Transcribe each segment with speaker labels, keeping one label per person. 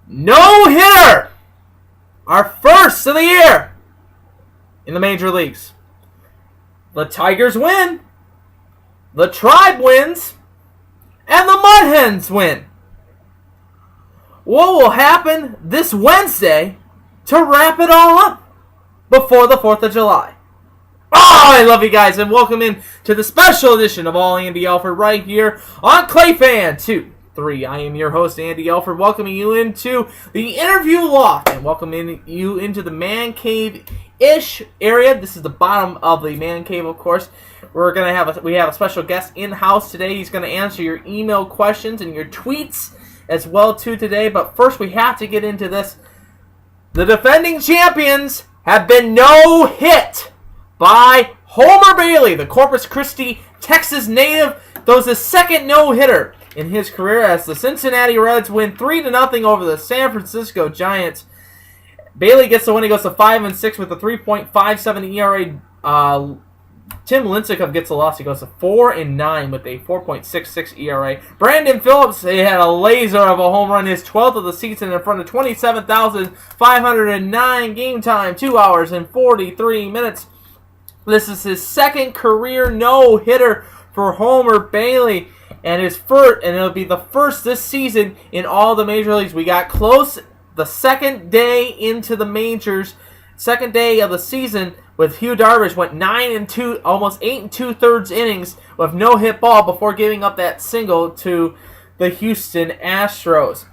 Speaker 1: no-hitter. Our first of the year in the major leagues. The Tigers win. The Tribe wins. And the Mud Hens win. What will happen this Wednesday to wrap it all up before the 4th of July? Oh, I love you guys, and welcome in to the special edition of All Andy Alfred right here on Clayfan 2-3. I am your host, Andy Alfred, welcoming you into the interview loft and welcoming you into the man cave-ish area. This is the bottom of the man cave, of course. We have a special guest in-house today. He's going to answer your email questions and your tweets as well too today. But first, we have to get into this. The defending champions have been no-hit by Homer Bailey, the Corpus Christi, Texas native. Throws his second no-hitter in his career as the Cincinnati Reds win 3-0 over the San Francisco Giants. Bailey gets the win. He goes to 5-6 with a 3.57 ERA. Tim Lincecum gets the loss. He goes to 4-9 with a 4.66 ERA. Brandon Phillips, he had a laser of a home run, his 12th of the season in front of 27,509 game time, 2 hours and 43 minutes. This is his second career no-hitter for Homer Bailey, and it'll be the first this season in all the major leagues. We got close the second day into the majors, second day of the season, with Hugh Darvish went 9-2, almost 8 2/3 innings with no hit ball before giving up that single to the Houston Astros.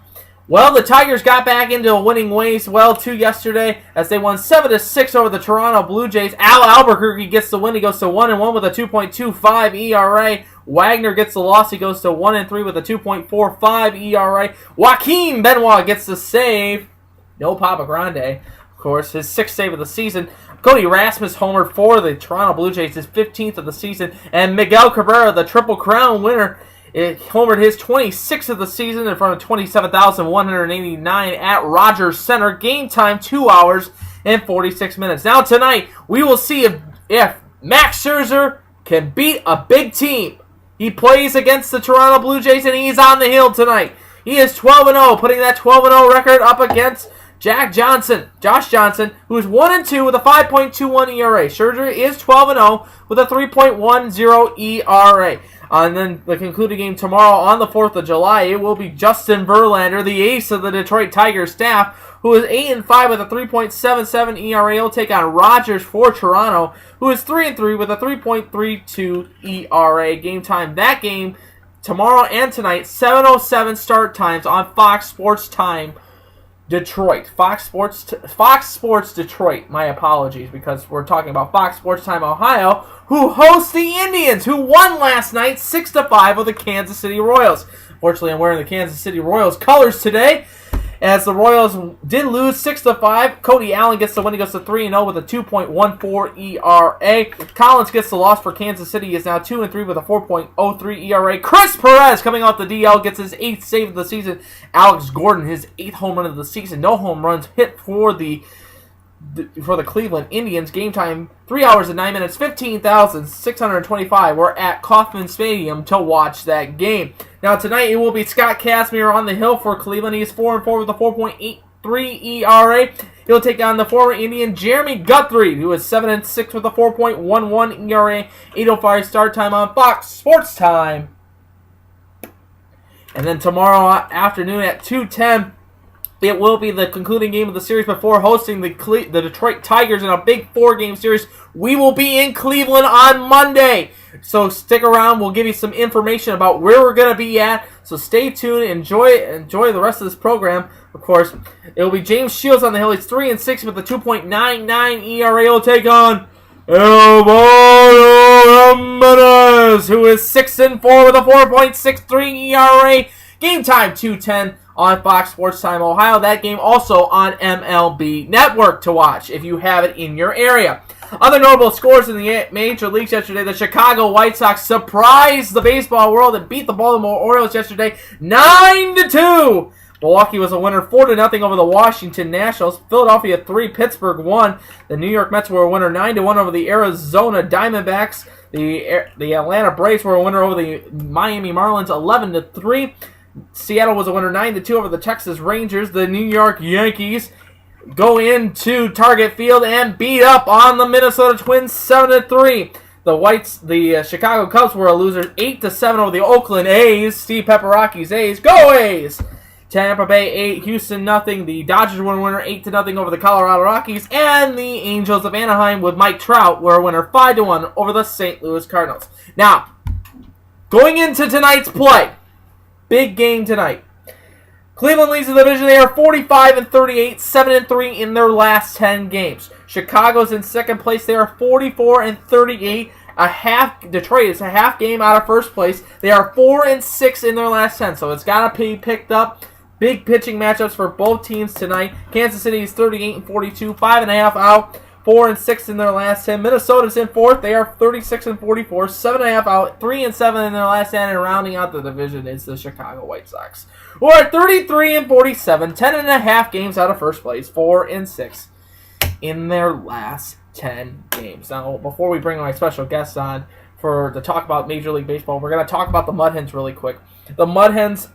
Speaker 1: Well, the Tigers got back into winning ways too yesterday as they won 7-6 over the Toronto Blue Jays. Al Albuquerque gets the win. He goes to 1-1 with a 2.25 ERA. Wagner gets the loss. He goes to 1-3 with a 2.45 ERA. Joaquin Benoit gets the save. No Papa Grande, of course, his 6th save of the season. Cody Rasmus homered for the Toronto Blue Jays, his 15th of the season. And Miguel Cabrera, the Triple Crown winner, homered his 26th of the season in front of 27,189 at Rogers Center. Game time, 2 hours and 46 minutes. Now tonight, we will see if Max Scherzer can beat a big team. He plays against the Toronto Blue Jays, and he's on the hill tonight. He is 12-0, putting that 12-0 record up against Josh Johnson, who is 1-2 with a 5.21 ERA. Scherzer is 12-0 with a 3.10 ERA. And then the concluding game tomorrow on the 4th of July, it will be Justin Verlander, the ace of the Detroit Tigers staff, who is 8-5 with a 3.77 ERA. He'll take on Rogers for Toronto, who is 3-3 with a 3.32 ERA. Game time, that game tomorrow and tonight, 7:07 start times on Fox Sports Time Detroit. Fox Sports Detroit. My apologies, because we're talking about Fox Sports Time Ohio, who hosts the Indians, who won last night 6-5 with the Kansas City Royals. Fortunately, I'm wearing the Kansas City Royals colors today, as the Royals did lose 6-5. Cody Allen gets the win. He goes to 3-0 with a 2.14 ERA. Collins gets the loss for Kansas City. He is now 2-3 with a 4.03 ERA. Chris Perez, coming off the DL, gets his 8th save of the season. Alex Gordon, his 8th home run of the season. No home runs hit for the Cleveland Indians. Game time, 3 hours and 9 minutes, 15,625. We're at Kauffman Stadium to watch that game. Now tonight it will be Scott Kazmir on the hill for Cleveland. He's 4-4 with a 4.83 ERA. He'll take on the former Indian Jeremy Guthrie, who is 7-6 with a 4.11 ERA. 8:05 start time on Fox Sports Time. And then tomorrow afternoon at 2:10, it will be the concluding game of the series before hosting the Detroit Tigers in a big 4-game series. We will be in Cleveland on Monday. So stick around. We'll give you some information about where we're going to be at. So stay tuned. Enjoy the rest of this program. Of course, it will be James Shields on the hill. He's 3-6 with a 2.99 ERA. He'll take on Eduardo Ramirez, who is 6-4 with a 4.63 ERA. Game time, 2:10 on Fox Sports Time Ohio. That game also on MLB Network to watch if you have it in your area. Other notable scores in the major leagues yesterday: the Chicago White Sox surprised the baseball world and beat the Baltimore Orioles yesterday 9-2. Milwaukee was a winner 4-0 over the Washington Nationals. Philadelphia 3, Pittsburgh 1. The New York Mets were a winner 9-1 over the Arizona Diamondbacks. The Atlanta Braves were a winner over the Miami Marlins 11-3. Seattle was a winner 9-2 over the Texas Rangers. The New York Yankees go into Target Field and beat up on the Minnesota Twins 7-3. The Chicago Cubs were a loser 8-7 over the Oakland A's. Steve Pepperoki's A's. Go A's! Tampa Bay 8, Houston nothing. The Dodgers were a winner 8-0 over the Colorado Rockies. And the Angels of Anaheim with Mike Trout were a winner 5-1 over the St. Louis Cardinals. Now, going into tonight's play, big game tonight. Cleveland leads the division. They are 45-38, 7-3 in their last 10 games. Chicago's in second place. They are 44-38. Detroit is a half game out of first place. They are 4-6 in their last 10, so it's got to be picked up. Big pitching matchups for both teams tonight. Kansas City is 38-42, 5.5 out, 4-6 in their last 10. Minnesota's in fourth. They are 36-44, 7.5 out, 3-7 in their last 10. And rounding out the division is the Chicago White Sox, who are 33-47, 10.5 games out of first place, 4-6 in their last 10 games. Now, before we bring my special guests on to talk about Major League Baseball, we're going to talk about the Mud Hens really quick. The Mud Hens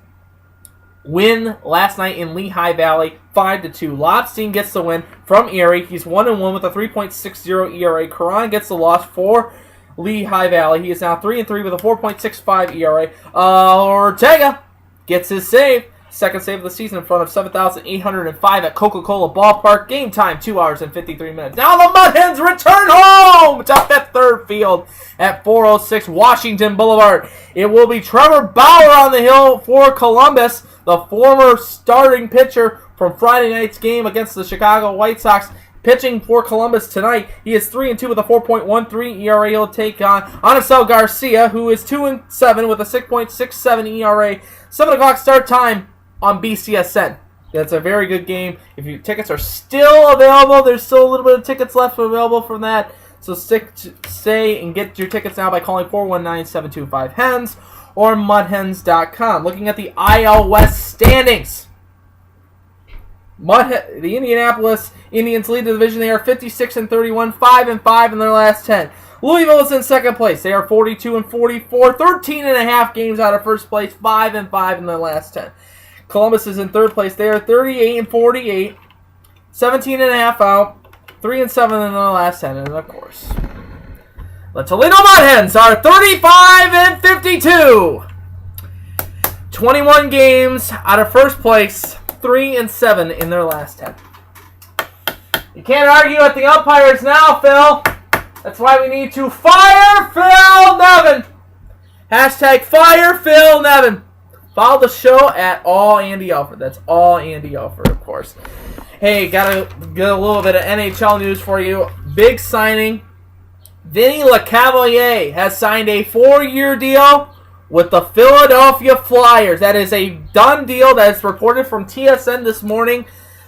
Speaker 1: win last night in Lehigh Valley, 5-2. Lobstein gets the win from Erie. He's 1-1 with a 3.60 ERA. Karan gets the loss for Lehigh Valley. He is now 3-3 with a 4.65 ERA. Ortega gets his save. Second save of the season in front of 7,805 at Coca-Cola Ballpark. Game time, 2 hours and 53 minutes. Now the Mud Hens return home to Fifth Third Field at 406 Washington Boulevard. It will be Trevor Bauer on the hill for Columbus, the former starting pitcher from Friday night's game against the Chicago White Sox. Pitching for Columbus tonight, he is 3-2 with a 4.13 ERA. He'll take on Anisel Garcia, who is 2-7 with a 6.67 ERA. 7 o'clock start time on BCSN. That's a very good game. Tickets are still available, there's still a little bit of tickets left available from that. So stay and get your tickets now by calling 419-725-HENS or mudhens.com. Looking at the IL West standings, the Indianapolis Indians lead the division. They are 56-31, 5-5 in their last 10. Louisville is in second place. They are 42-44, 13.5 games out of first place, 5-5 in their last 10. Columbus is in third place. They are 38-48, 17.5 out, 3-7 in their last 10. And of course, the Toledo Mud Hens are 35-52, 21 games out of first place, 3-7 in their last 10. You can't argue at the umpires now, Phil. That's why we need to fire Phil Nevin. Hashtag fire Phil Nevin. Follow the show at all Andy Alfred. That's all Andy Alfred, of course. Hey, gotta get a little bit of NHL news for you. Big signing. Vinny LeCavalier has signed a 4-year deal with the Philadelphia Flyers. That is a done deal. That is reported from TSN this morning.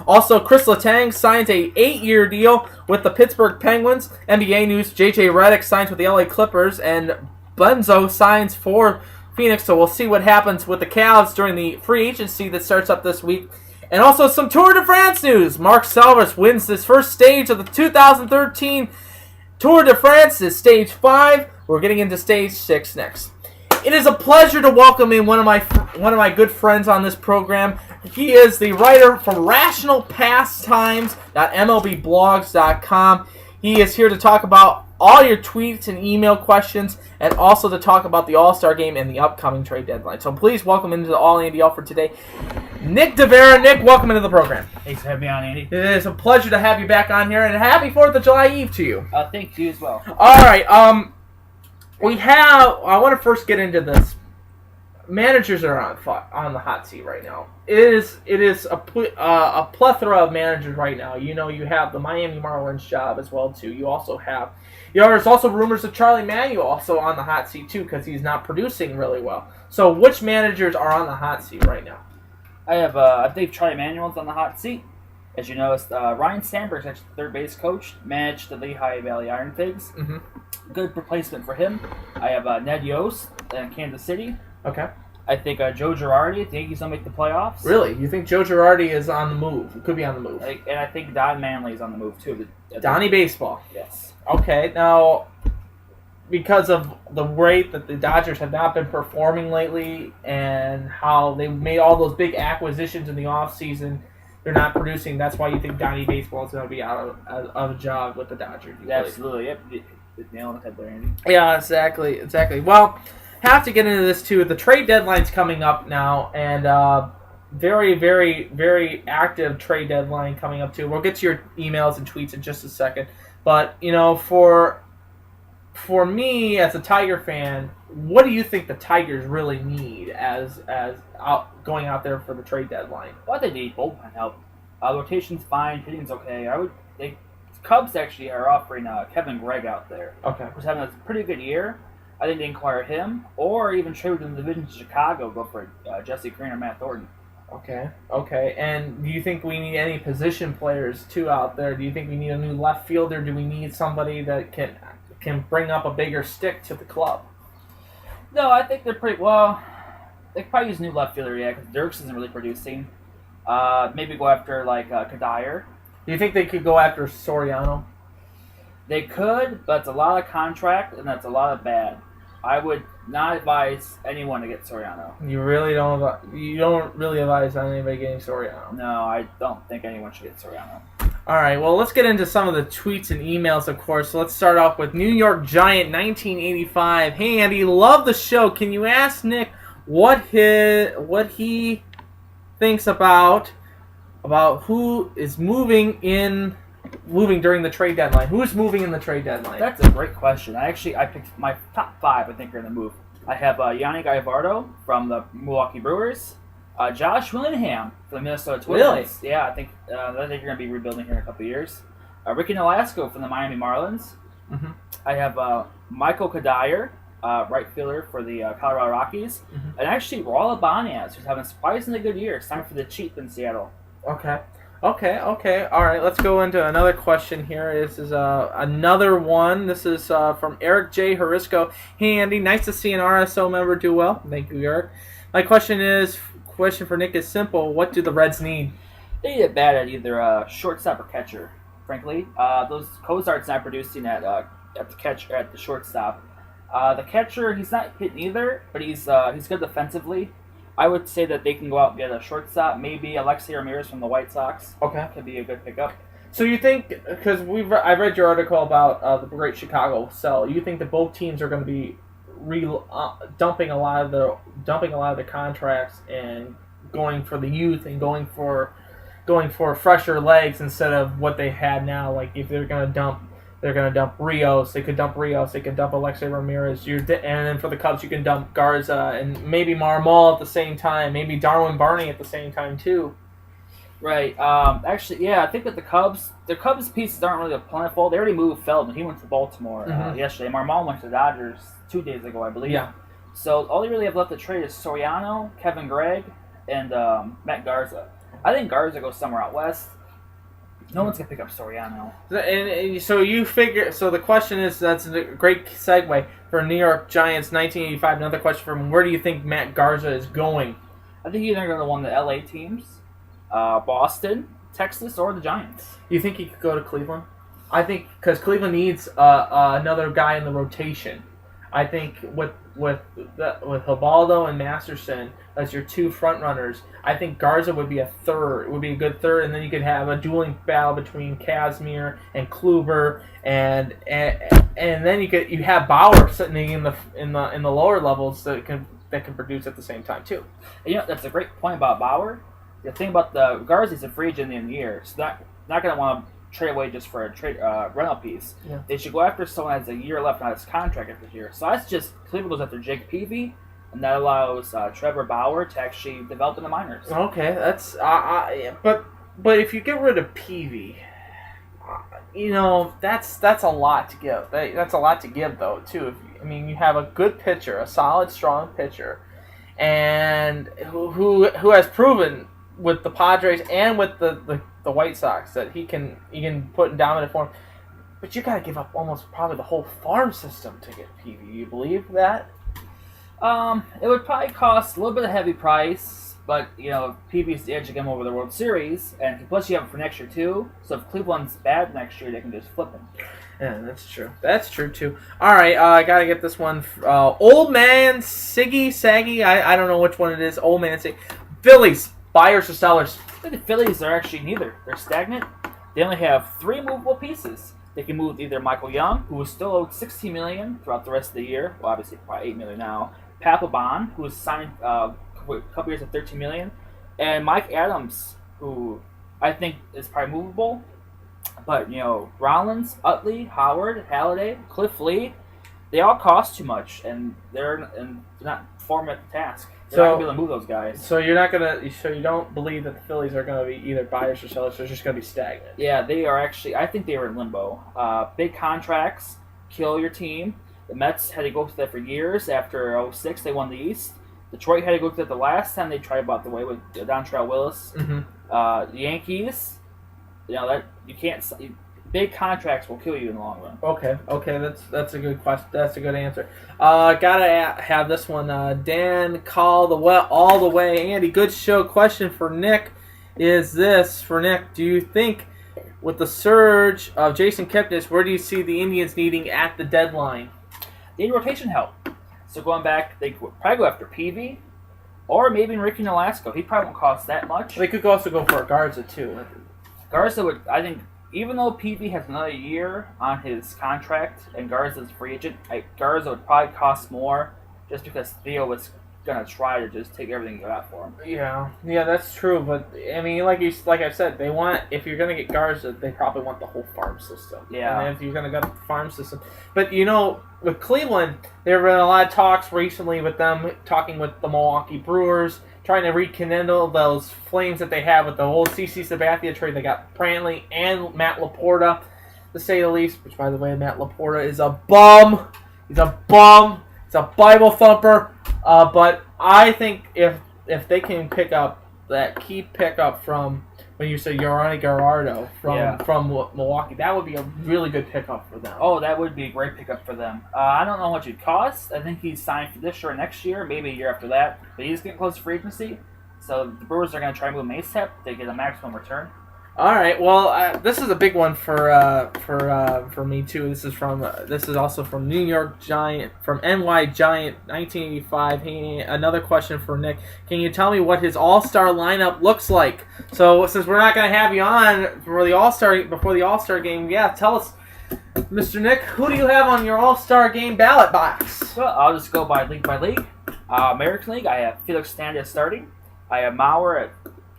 Speaker 1: Also, Chris Letang signs a 8-year deal with the Pittsburgh Penguins. NBA news, J.J. Redick signs with the LA Clippers, and Benzo signs for Phoenix. So we'll see what happens with the Cavs during the free agency that starts up this week. And also some Tour de France news. Marc Selvis wins this first stage of the 2013 Tour de France. Is stage 5. We're getting into stage 6 next. It is a pleasure to welcome in one of my good friends on this program. He is the writer for RationalPastimes.mlbblogs.com. He is here to talk about all your tweets and email questions, and also to talk about the All-Star Game and the upcoming trade deadline. So please welcome into the All Andy Alfred today, Nick DeVera. Nick, welcome into the program.
Speaker 2: Thanks for having me on, Andy.
Speaker 1: It is a pleasure to have you back on here, and happy 4th of July Eve to you.
Speaker 2: Thank you as well.
Speaker 1: All right, I want to first get into this. Managers are on the hot seat right now. It is a plethora of managers right now. You know, you have the Miami Marlins job as well too. You also have, there's also rumors of Charlie Manuel also on the hot seat too, because he's not producing really well. So which managers are on the hot seat right now?
Speaker 2: I think Charlie Manuel's on the hot seat. As you know, Ryan Sandberg's actually the third base coach, managed the Lehigh Valley Iron Pigs. Mm-hmm. Good replacement for him. I have Ned Yost in Kansas City.
Speaker 1: Okay.
Speaker 2: I think Joe Girardi. I think he's going to make the playoffs.
Speaker 1: Really? You think Joe Girardi is on the move? He could be on the move.
Speaker 2: And I think Don Manley is on the move, too.
Speaker 1: Donnie Baseball.
Speaker 2: Yes.
Speaker 1: Okay, now, because of the rate that the Dodgers have not been performing lately and how they made all those big acquisitions in the offseason, they're not producing. That's why you think Donnie Baseball is going to be out of a job with the Dodgers.
Speaker 2: Absolutely. Yep. Nail on the head there, Andy.
Speaker 1: Yeah, exactly. Well, have to get into this too. The trade deadline's coming up now, and very, very, very active trade deadline coming up too. We'll get to your emails and tweets in just a second. But, for me as a Tiger fan, what do you think the Tigers really need as going out there for the trade deadline?
Speaker 2: Well, they need bullpen help. Rotation's fine, hitting's okay. Cubs actually are offering Kevin Gregg out there.
Speaker 1: Okay.
Speaker 2: Who's having a pretty good year. I think they inquire him, or even trade within the division to Chicago, go for Jesse Green or Matt Thornton.
Speaker 1: Okay. And do you think we need any position players too out there? Do you think we need a new left fielder? Do we need somebody that can bring up a bigger stick to the club?
Speaker 2: No, I think they're pretty well. They could probably use a new left fielder, yeah, because Dirks isn't really producing. Maybe go after Kadire.
Speaker 1: Do you think they could go after Soriano?
Speaker 2: They could, but it's a lot of contract and that's a lot of bad. I would not advise anyone to get Soriano.
Speaker 1: You really don't. You don't really advise on anybody getting Soriano.
Speaker 2: No, I don't think anyone should get Soriano.
Speaker 1: All right. Well, let's get into some of the tweets and emails, of course. So let's start off with New York Giant 1985. Hey Andy, love the show. Can you ask Nick what he thinks about who is moving during the trade deadline? Who is moving in the trade deadline?
Speaker 2: That's a great question. I picked my top 5. I think are in the move. I have Yanni Gagliardo from the Milwaukee Brewers, Josh Willingham from the Minnesota Twins.
Speaker 1: Really?
Speaker 2: Yeah, I think you're going to be rebuilding here in a couple of years. Ricky Nolasco from the Miami Marlins.
Speaker 1: Mm-hmm.
Speaker 2: I have Michael Kadire, right fielder for the Colorado Rockies, and actually Raul Ibanez, who's having a surprisingly good year. It's time for the Chief in Seattle.
Speaker 1: Okay. All right, let's go into another question here. This is another one. This is from Eric J. Harisco. Hey, Andy, nice to see an RSO member do well. Thank you, Eric. My question for Nick is simple. What do the Reds need?
Speaker 2: They need it bad at either shortstop or catcher, frankly. Those Cozart's not producing at the shortstop. The catcher, he's not hitting either, but he's good defensively. I would say that they can go out and get a shortstop. Maybe Alexei Ramirez from the White Sox.
Speaker 1: Okay.
Speaker 2: Could be a good pickup.
Speaker 1: So you think, because I read your article about the Great Chicago Sell, you think that both teams are going to be dumping a lot of the contracts and going for the youth and going for fresher legs instead of what they had now? Like if they're going to dump Rios. They could dump Rios. They could dump Alexei Ramirez. And then for the Cubs, you can dump Garza and maybe Marmol at the same time. Maybe Darwin Barney at the same time too.
Speaker 2: Right. Actually, yeah. I think that the Cubs pieces aren't really plentiful. They already moved Feldman. He went to Baltimore yesterday. Marmol went to the Dodgers 2 days ago, I believe.
Speaker 1: Yeah.
Speaker 2: So all they really have left to trade is Soriano, Kevin Gregg, and Matt Garza. I think Garza goes somewhere out west. No one's going to pick up Soriano.
Speaker 1: And so you figure... So the question is... That's a great segue for New York Giants 1985. Another question from where do you think Matt Garza is going?
Speaker 2: I think he's either going to one of the LA teams, Boston, Texas, or the Giants.
Speaker 1: You think he could go to Cleveland? I think... Because Cleveland needs another guy in the rotation. I think with Hibaldo and Masterson as your two front runners, I think Garza would be a third. Would be a good third, and then you could have a dueling battle between Kazmir and Kluber, and then you have Bauer sitting in the lower levels that can produce at the same time too.
Speaker 2: And that's a great point about Bauer. The thing about the Garza's a free agent in the year, so not going to want to trade away just for a trade rental piece. Yeah. They should go after someone that has a year left on his contract after this year. So that's just Cleveland goes after Jake Peavy, and that allows Trevor Bauer to actually develop in the minors.
Speaker 1: Okay, that's but if you get rid of Peavy, that's a lot to give. That's a lot to give though too. You have a good pitcher, a solid, strong pitcher, and who has proven with the Padres and with the White Sox that he can put in dominant form. But you got to give up almost probably the whole farm system to get Peavy. You believe that?
Speaker 2: It would probably cost a little bit of heavy price, but PB's the edge to get him over the World Series, and plus you have him for next year too. So if Cleveland's bad next year, they can just flip him.
Speaker 1: Yeah, that's true. That's true too. All right, I gotta get this one. Old Man Saggy. I don't know which one it is. Old Man Saggy. Phillies, buyers or sellers?
Speaker 2: I think the Phillies are actually neither. They're stagnant. They only have 3 movable pieces. They can move either Michael Young, who is still owed $16 million throughout the rest of the year. Well, obviously probably $8 million now. Papelbon, who was signed a couple years at $13 million, and Mike Adams, who I think is probably movable. But Rollins, Utley, Howard, Halladay, Cliff Lee, they all cost too much, and they're not performing at the task. They're not gonna be able to move those guys.
Speaker 1: So you're not gonna. So you don't believe that the Phillies are gonna be either buyers or sellers. They're just gonna be stagnant.
Speaker 2: Yeah, they are actually. I think they were in limbo. Big contracts kill your team. The Mets had to go through that for years. After 2006, they won the East. Detroit had to go through that the last time they tried about the way with Dontrelle Willis.
Speaker 1: Mm-hmm.
Speaker 2: The Yankees, that you can't. Big contracts will kill you in the long run.
Speaker 1: Okay, that's a good question. That's a good answer. Gotta have this one. Dan Call all the way. Andy, good show. Question for Nick is this for Nick? Do you think with the surge of Jason Kipnis, where do you see the Indians needing at the deadline?
Speaker 2: They need rotation help. So going back, they could probably go after Peavy, or maybe Ricky Nolasco. He probably won't cost that much.
Speaker 1: They could also go for Garza too.
Speaker 2: Garza would, I think. Even though Peavy has another year on his contract and Garza's free agent, Garza would probably cost more just because Theo was going to try to just take everything you got for him.
Speaker 1: Yeah, that's true. But, I mean, like I said, they want, if you're going to get Garza, they probably want the whole farm system.
Speaker 2: Yeah.
Speaker 1: And if you're going to get the farm system. But, with Cleveland, there have been a lot of talks recently with them talking with the Milwaukee Brewers, trying to rekindle those flames that they had with the whole CC Sabathia trade. They got Brantley and Matt Laporta, to say the least. Which, by the way, Matt Laporta is a bum. He's a bum. He's a Bible thumper. But I think if they can pick up that key pickup from when you say Yorani Gallardo from Milwaukee, that would be a really good pickup for them.
Speaker 2: Oh, that would be a great pickup for them. I don't know how much it costs. I think he's signed for this year or next year, maybe a year after that. But he's getting close to free agency, so the Brewers are going to try and move him ASAP to get a maximum return.
Speaker 1: All right. Well, this is a big one for me too. This is also from New York Giant, from NY Giant, 1985. Another question for Nick. Can you tell me what his All-Star lineup looks like? So since we're not going to have you on for the before the All-Star game, tell us, Mr. Nick, who do you have on your All-Star game ballot box?
Speaker 2: Well, I'll just go by league. American League, I have Felix Hernandez starting. I have Mauer at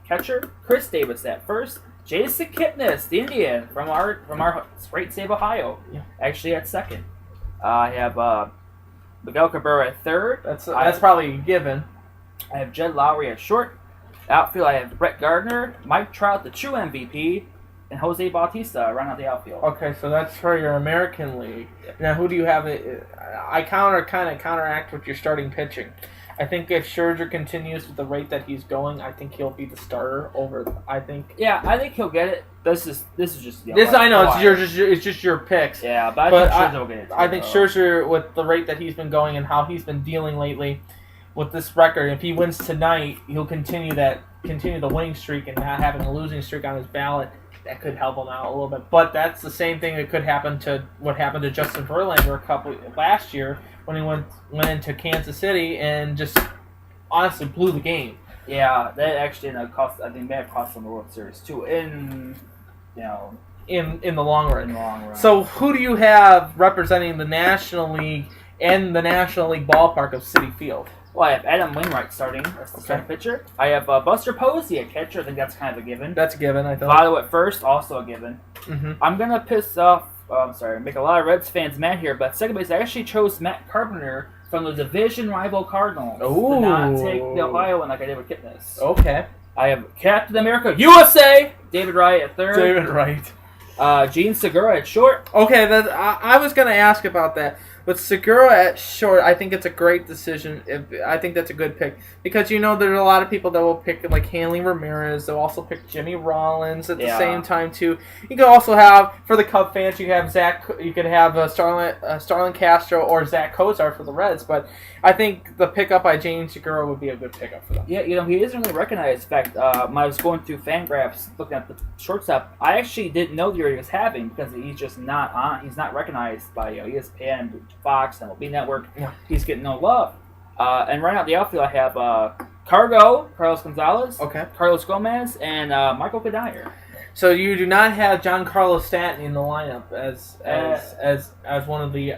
Speaker 2: catcher, Chris Davis at first. Jason Kipnis, the Indian from our great state of Ohio, actually at second. I have Miguel Cabrera at third.
Speaker 1: That's probably a given.
Speaker 2: I have Jed Lowry at short. Outfield, I have Brett Gardner, Mike Trout, the true MVP, and Jose Bautista round out the outfield.
Speaker 1: Okay, so that's for your American League. Now, who do you have? I counteract with your starting pitching. I think if Scherzer continues with the rate that he's going, I think he'll be the starter I think
Speaker 2: he'll get it. This is just
Speaker 1: I know it's just your picks.
Speaker 2: Yeah, but I think Scherzer will get it.
Speaker 1: I think Scherzer, with the rate that he's been going and how he's been dealing lately with this record, if he wins tonight, he'll continue the winning streak and not having a losing streak on his ballot. That could help him out a little bit. But that's the same thing that could happen to what happened to Justin Verlander last year when he went into Kansas City and just honestly blew the game.
Speaker 2: Yeah, that actually cost. I think may have cost him the World Series too. In
Speaker 1: the long run.
Speaker 2: In the long run.
Speaker 1: So who do you have representing the National League and the National League ballpark of Citi Field?
Speaker 2: Well, I have Adam Wainwright starting as the starting pitcher. I have Buster Posey at catcher. I think that's kind of a given.
Speaker 1: That's a given, I thought.
Speaker 2: Votto at first, also a given.
Speaker 1: Mm-hmm.
Speaker 2: I'm going to make a lot of Reds fans mad here, but second base, I actually chose Matt Carpenter from the division rival Cardinals.
Speaker 1: Ooh.
Speaker 2: To not take the Ohio one like I did with Kipnis.
Speaker 1: Okay.
Speaker 2: I have Captain America USA, David Wright at third.
Speaker 1: David Wright.
Speaker 2: Gene Segura at short.
Speaker 1: Okay, I was going to ask about that. With Segura at short, I think it's a great decision. I think that's a good pick because there's a lot of people that will pick like Hanley Ramirez. They'll also pick Jimmy Rollins at the same time too. You can also have for the Cub fans, you have Zach. You could have Starlin Castro or Zach Kozar for the Reds. But I think the pickup by James Segura would be a good pickup for them.
Speaker 2: Yeah, he isn't really recognized. In fact, when I was going through Fangraphs looking at the shortstop, I actually didn't know the year he was having because he's just not on. He's not recognized by ESPN, Fox, MLB Network.
Speaker 1: Yeah.
Speaker 2: He's getting no love. And right now the outfield, I have Carlos Gonzalez, Carlos Gomez, and Michael Kadire.
Speaker 1: So you do not have Giancarlo Stanton in the lineup as one of the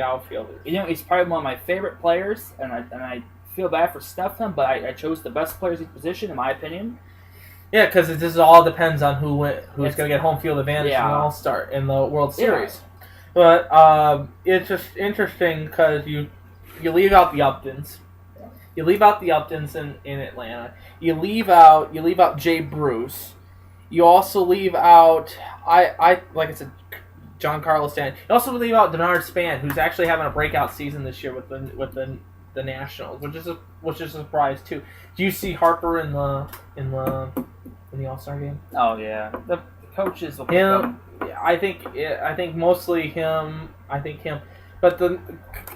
Speaker 1: outfielders.
Speaker 2: He's probably one of my favorite players, and I feel bad for stuffing him, but I chose the best players in his position, in my opinion.
Speaker 1: Yeah, because this all depends on who's going to get home field advantage in the All-Star in the World Series. Yeah. But it's just interesting because you leave out the Uptons. You leave out the Uptons in Atlanta. You leave out Jay Bruce. You also leave out like I said, Giancarlo Stanton. You also leave out Denard Span, who's actually having a breakout season this year with the Nationals, which is a surprise too. Do you see Harper in the All-Star game?
Speaker 2: Oh yeah, the coaches will pick
Speaker 1: him. I think mostly him. But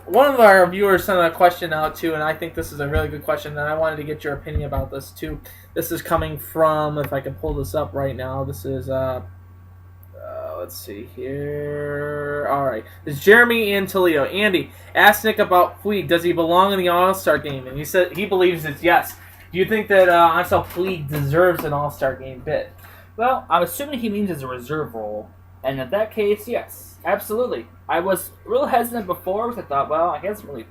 Speaker 1: one of our viewers sent a question out too, and I think this is a really good question, and I wanted to get your opinion about this too. This is coming from, if I can pull this up right now, this is let's see here. All right, it's Jeremy in Toledo. Andy asked Nick about Puig. Does he belong in the All-Star game? And he said he believes it's yes. Do you think that Ansel Puig deserves an All-Star game bid?
Speaker 2: Well, I'm assuming he means as a reserve role, and in that case, yes, absolutely. I was real hesitant before because I thought, well, he hasn't really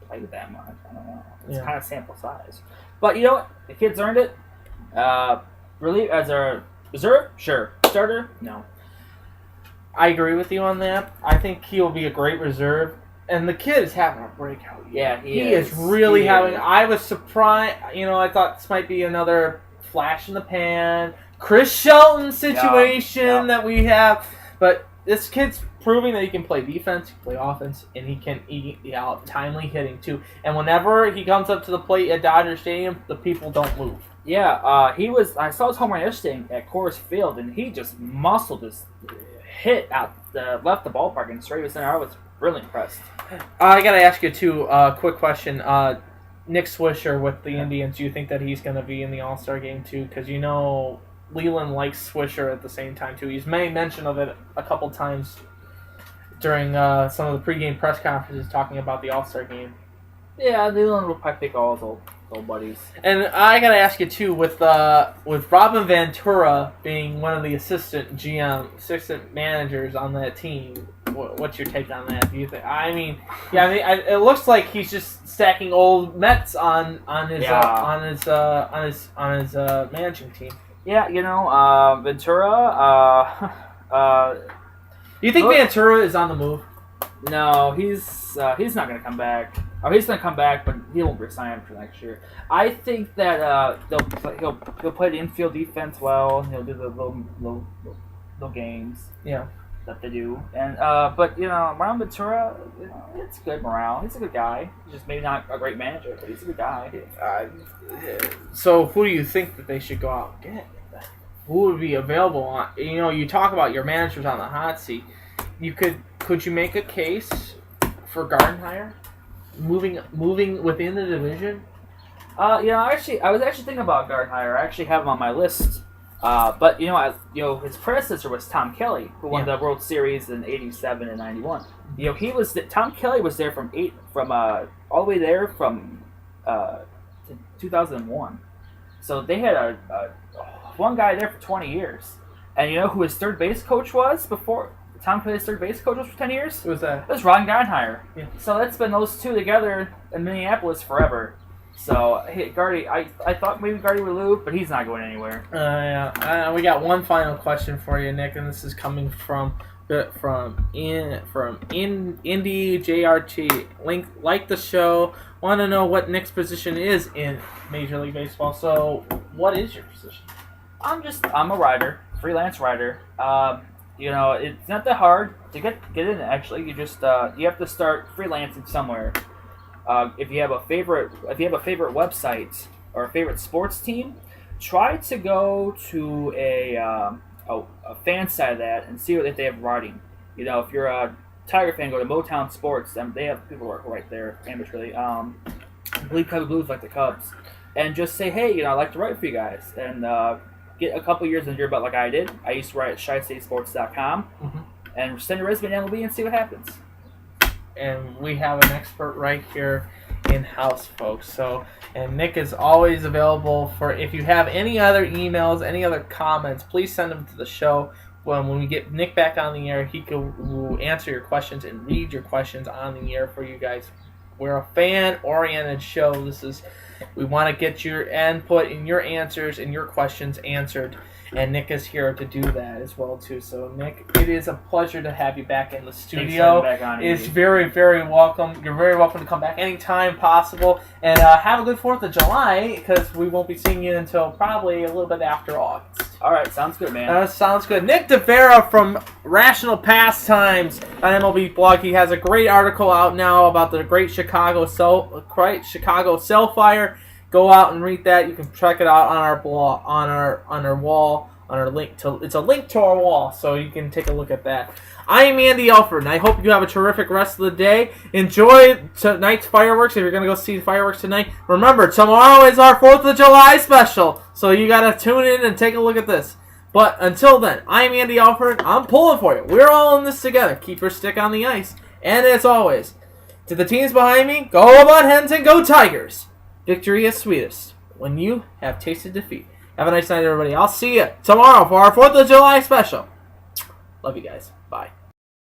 Speaker 2: played that much. I don't know. It's kind of sample size. But you know what? The kid's earned it. Really, as a reserve, sure. Starter, no.
Speaker 1: I agree with you on that. I think he will be a great reserve. And the kid is having a breakout year.
Speaker 2: Yeah, he
Speaker 1: is really having... I was surprised. I thought this might be another flash in the pan. Chris Shelton situation that we have. But this kid's proving that he can play defense, he can play offense, and he can out timely hitting too. And whenever he comes up to the plate at Dodger Stadium, the people don't move.
Speaker 2: Yeah, he was... I saw his home run yesterday at Coors Field, and he just muscled his hit out, left the ballpark and straight to center. I was really impressed.
Speaker 1: I got to ask you, too, a quick question. Nick Swisher with the Indians, do you think that he's going to be in the All-Star game, too? Because Leland likes Swisher at the same time, too. He's made mention of it a couple times during some of the pregame press conferences talking about the All-Star game.
Speaker 2: Yeah, Leland will probably pick all his old buddies.
Speaker 1: And I got to ask you, too, with Robin Ventura being one of the assistant managers on that team, what's your take on that? Do you think? It looks like he's just stacking old Mets on his managing team.
Speaker 2: Yeah, Ventura.
Speaker 1: Do you think Ventura is on the move?
Speaker 2: No, he's not going to come back. Or he's going to come back, but he won't resign for next year. I think that he'll play the infield defense well. He'll do the low games.
Speaker 1: Yeah.
Speaker 2: That they do. And but Ron Ventura, it's good morale. He's a good guy. He's just maybe not a great manager, but he's a good guy.
Speaker 1: So who do you think that they should go out and get? Who would be available on? You talk about your managers on the hot seat. Could you make a case for Gardenhire moving within the division?
Speaker 2: I was actually thinking about Gardenhire. I actually have him on my list. But his predecessor was Tom Kelly, who won the World Series in '87 and '91. Tom Kelly was there from all the way there from 2001. So they had one guy there for 20 years. And you know who his third base coach was before? Tom Kelly's third base coach was for 10 years?
Speaker 1: Who was that?
Speaker 2: It was Ron Gardenhire.
Speaker 1: Yeah.
Speaker 2: So that's been those two together in Minneapolis forever. So, hey, Gardy, I thought maybe Gardy would lose, but he's not going anywhere.
Speaker 1: We got one final question for you, Nick, and this is coming from Indy JRT. Like the show, want to know what Nick's position is in Major League Baseball. So, what is your position?
Speaker 2: I'm a writer, freelance writer. it's not that hard to get in. Actually, you just you have to start freelancing somewhere. If you have a favorite website or a favorite sports team, try to go to a fan side of that and see what they have writing. If you're a Tiger fan, go to Motown Sports. They have people who are right there, amateurly. I believe Cubby Blues like the Cubs, and just say, hey, I'd like to write for you guys, and get a couple years under your belt like I did. I used to write at ShyStateSports.com, and send your resume to MLB and see what happens.
Speaker 1: And we have an expert right here in-house, folks. So, and Nick is always available for if you have any other emails, any other comments, please send them to the show. When we get Nick back on the air, he will answer your questions and read your questions on the air for you guys. We're a fan-oriented show. We want to get your input and your answers and your questions answered, and Nick is here to do that as well too. So Nick, it is a pleasure to have you back in the studio. It's very, very welcome. You're very welcome to come back anytime possible, and have a good 4th of July, because we won't be seeing you until probably a little bit after August.
Speaker 2: All right, sounds good, man.
Speaker 1: Sounds good. Nick DeVera from Rational Pastimes on MLB Blog. He has a great article out now about the great Chicago Cellfire. Go out and read that. You can check it out on our blog, on our wall, on our link to. It's a link to our wall, so you can take a look at that. I am Andy Alfred, and I hope you have a terrific rest of the day. Enjoy tonight's fireworks. If you're going to go see the fireworks tonight, remember, tomorrow is our 4th of July special, so you got to tune in and take a look at this. But until then, I am Andy Alfred. I'm pulling for you. We're all in this together. Keep your stick on the ice. And as always, to the teams behind me, go Bud Hens and go Tigers. Victory is sweetest when you have tasted defeat. Have a nice night, everybody. I'll see you tomorrow for our 4th of July special. Love you guys. Bye.